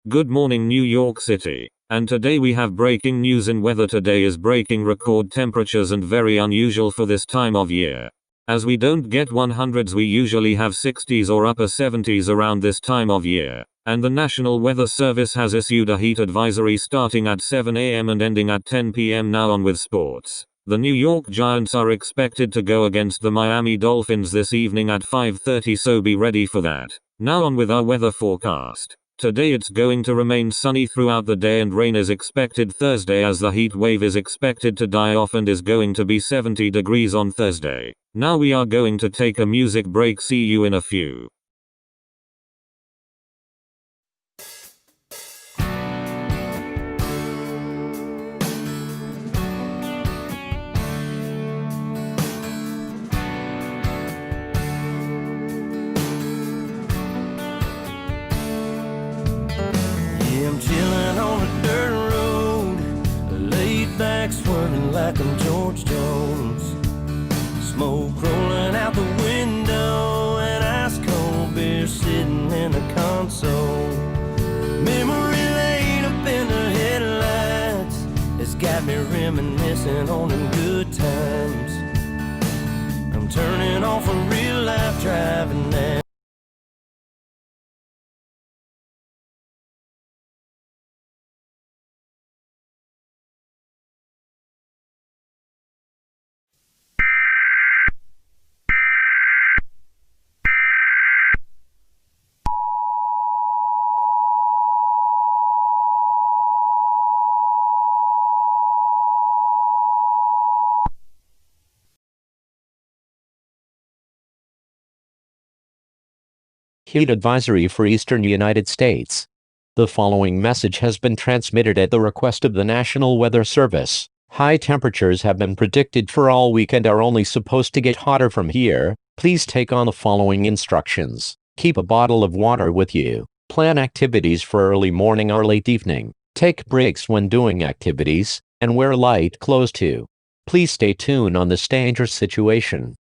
Good morning New York City. And today we have breaking news in weather. Today is breaking record temperatures and very unusual for this time of year. As we don't get 100s, we usually have 60s or upper 70s around this time of year. And the National Weather Service has issued a heat advisory starting at 7 a.m. and ending at 10 p.m. Now on with sports. The New York Giants are expected to go against the Miami Dolphins this evening at 5:30, so be ready for that. Now on with our weather forecast. Today it's going to remain sunny throughout the day and rain is expected Thursday as the heat wave is expected to die off and is going to be 70 degrees on Thursday. Now we are going to take a music break. See you in a few. I'm chillin' on a dirt road, laid back swerving like I'm George Jones. Smoke rolling out the window and ice cold beer sitting in the console. Memory lane up in the headlights has got me reminiscing on them good times. I'm turning off a real life driving now. Heat advisory for eastern United States. The following message has been transmitted at the request of the National Weather Service. High temperatures have been predicted for all week and are only supposed to get hotter from here. Please take on the following instructions. Keep a bottle of water with you. Plan activities for early morning or late evening. Take breaks when doing activities, and wear light clothes too. Please stay tuned on this dangerous situation.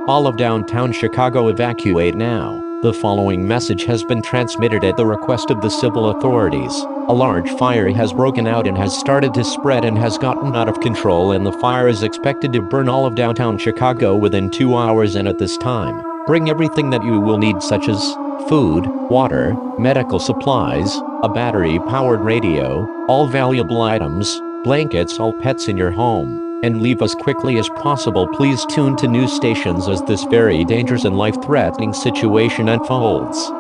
All of downtown Chicago evacuate now. The following message has been transmitted at the request of the civil authorities. A large fire has broken out and has started to spread and has gotten out of control, and the fire is expected to burn all of downtown Chicago within 2 hours. And at this time, bring everything that you will need, such as food, water, medical supplies, a battery-powered radio, all valuable items, blankets, all pets in your home, and leave as quickly as possible. Please tune to news stations as this very dangerous and life-threatening situation unfolds.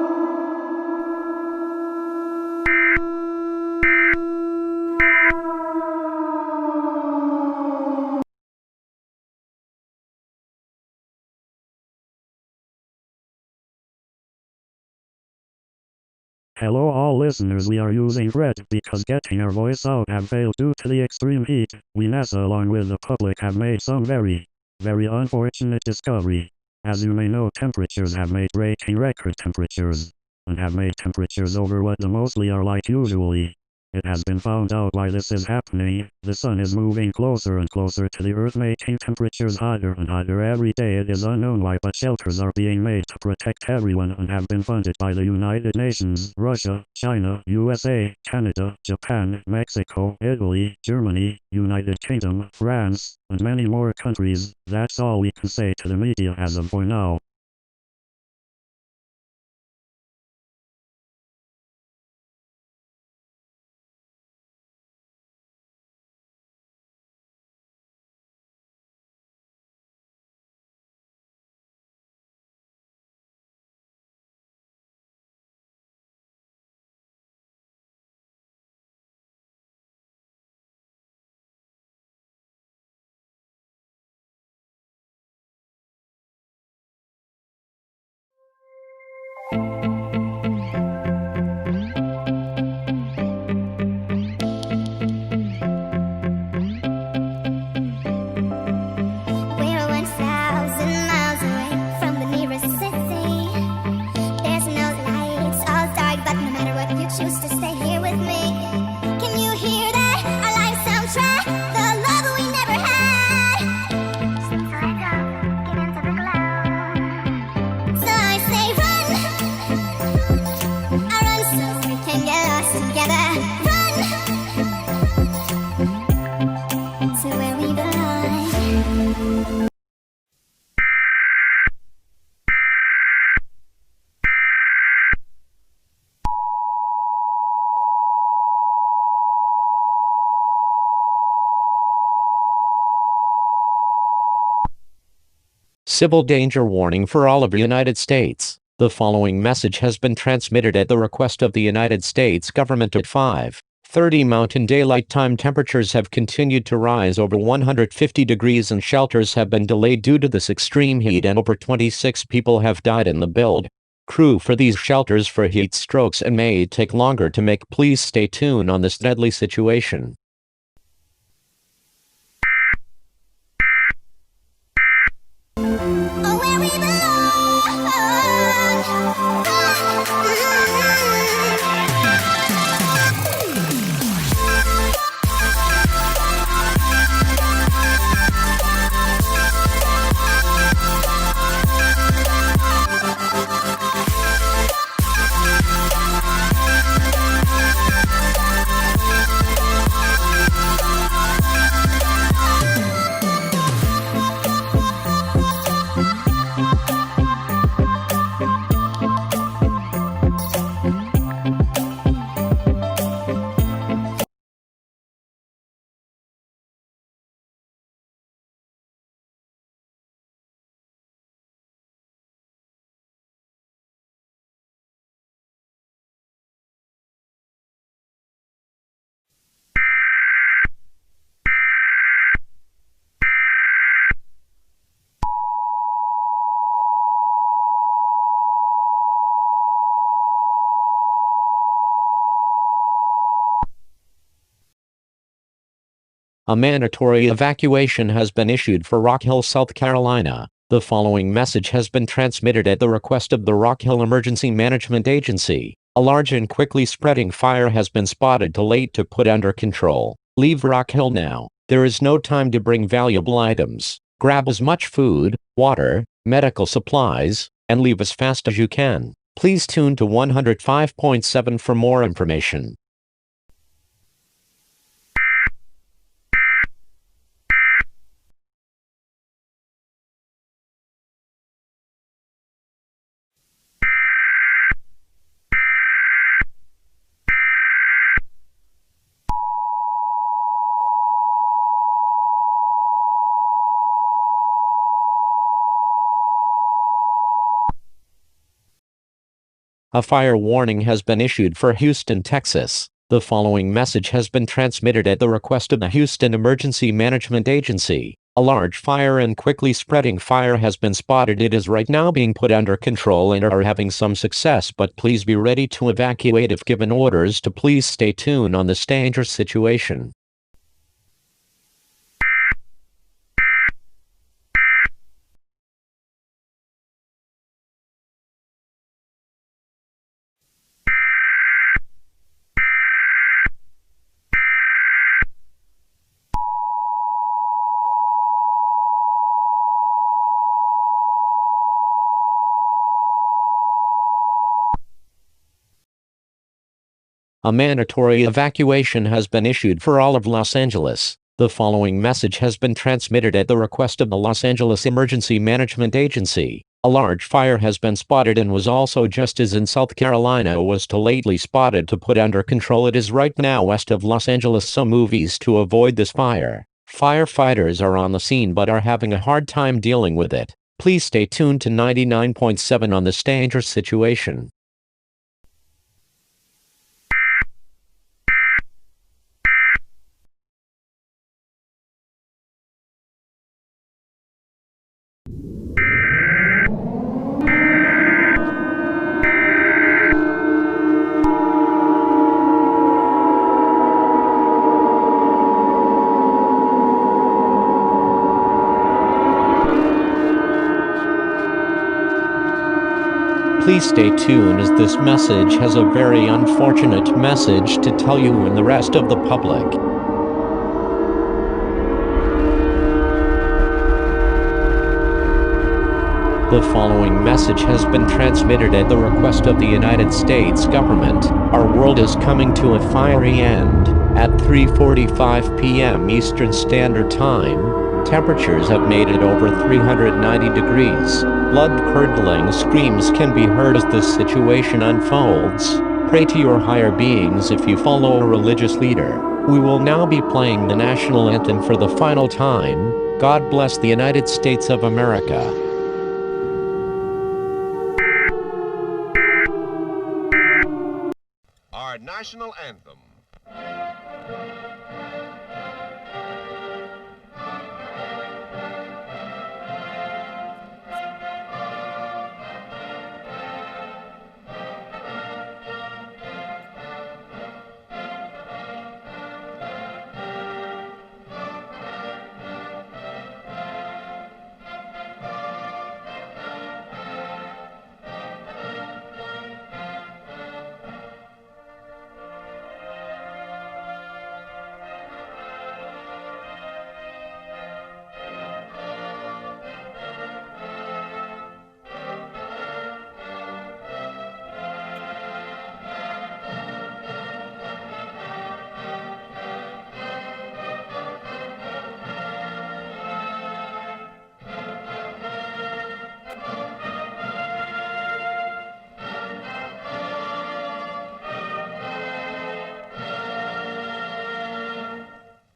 Hello all listeners, we are using Fred because getting our voice out have failed due to the extreme heat. We NASA along with the public have made some very unfortunate discovery. As you may know, temperatures have made breaking record temperatures, and have made temperatures over what the mostly are like usually. It has been found out why this is happening. The sun is moving closer and closer to the earth, making temperatures hotter and hotter every day. It is unknown why, but shelters are being made to protect everyone and have been funded by the United Nations, Russia, China, USA, Canada, Japan, Mexico, Italy, Germany, United Kingdom, France, and many more countries. That's all we can say to the media as of for now. Civil danger warning for all of the United States. The following message has been transmitted at the request of the United States government at 5:30 Mountain Daylight Time. Temperatures have continued to rise over 150 degrees and shelters have been delayed due to this extreme heat, and over 26 people have died in the build crew for these shelters for heat strokes and may take longer to make. Please stay tuned on this deadly situation. A mandatory evacuation has been issued for Rock Hill, South Carolina. The following message has been transmitted at the request of the Rock Hill Emergency Management Agency. A large and quickly spreading fire has been spotted too late to put under control. Leave Rock Hill now. There is no time to bring valuable items. Grab as much food, water, medical supplies, and leave as fast as you can. Please tune to 105.7 for more information. A fire warning has been issued for Houston, Texas. The following message has been transmitted at the request of the Houston Emergency Management Agency. A large fire and quickly spreading fire has been spotted. It is right now being put under control and are having some success, but please be ready to evacuate if given orders to. Please stay tuned on this dangerous situation. A mandatory evacuation has been issued for all of Los Angeles. The following message has been transmitted at the request of the Los Angeles Emergency Management Agency. A large fire has been spotted and was also just as in South Carolina was too lately spotted to put under control. It is right now west of Los Angeles. So move east to avoid this fire. Firefighters are on the scene but are having a hard time dealing with it. Please stay tuned to 99.7 on this dangerous situation. Please stay tuned as this message has a very unfortunate message to tell you and the rest of the public. The following message has been transmitted at the request of the United States government. Our world is coming to a fiery end. At 3:45 p.m. Eastern Standard Time, temperatures have made it over 390 degrees. Blood-curdling screams can be heard as this situation unfolds. Pray to your higher beings if you follow a religious leader. We will now be playing the national anthem for the final time. God bless the United States of America. national anthem.